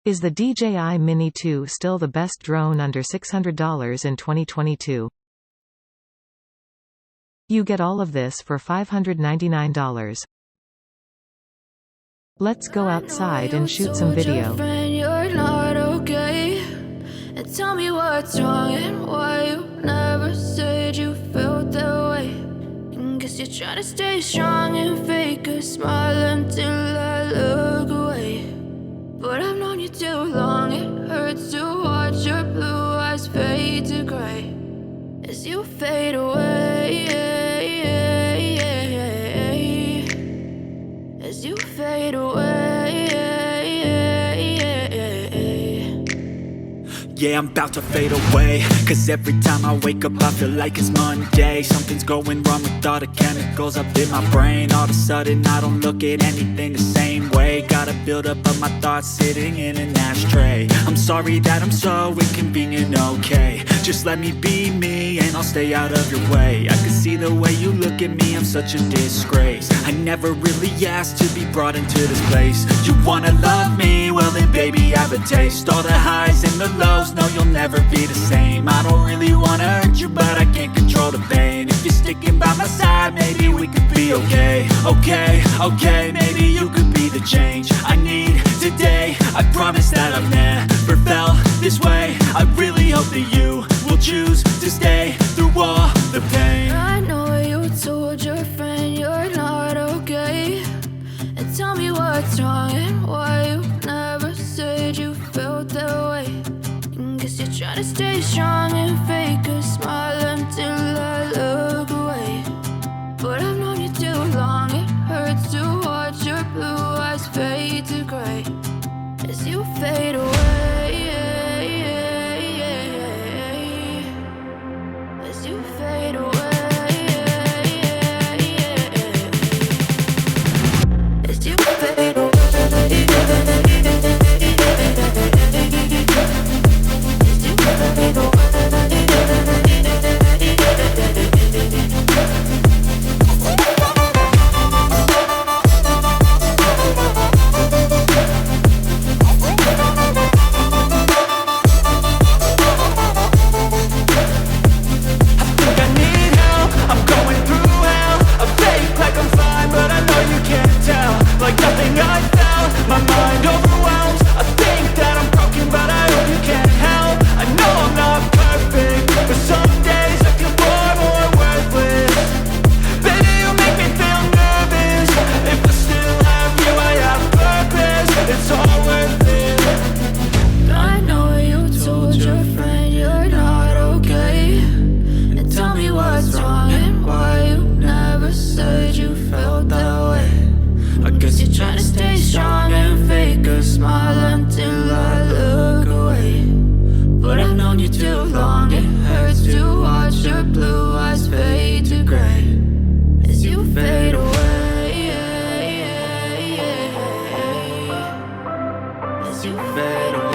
Is the DJI Mini 2 still the best drone under $600 in 2022? You get all of this for $599. Let's go outside and shoot some video. You're not okay. And tell me what's wrong and why you never said you felt that way. And guess you're trying to stay strong and fake a smile until I look away. But I've known you too long, it hurts to watch your blue eyes fade to gray as you fade away, as you fade away. Yeah, I'm about to fade away, cause every time I wake up I feel like it's Monday. Something's going wrong with all the chemicals up in my brain. All of a sudden I don't look at anything the same way. Gotta build up of my thoughts sitting in an ashtray. I'm sorry that I'm so inconvenient, okay. Just let me be me and I'll stay out of your way. I can see the way you look at me, I'm such a disgrace. I never really asked to be brought into this place. You wanna love me? Well then baby have a taste. All the highs and the lows, no you'll never be the same. I don't really wanna hurt you but I can't control the pain. If you're sticking by my side maybe we could be okay. Okay, maybe you could be the change I need today. I promise that I've never felt this way. I really hope that you will choose to stay through all the pain. I know you told your friend you're not okay. And tell me what's wrong and why you never said you felt that way. And guess you're trying to stay strong and fake a smile until I look away. But I've known you too long, it hurts to watch your blue eyes fade to gray as you fade away, as you fade away, as you fade away. As you fade away.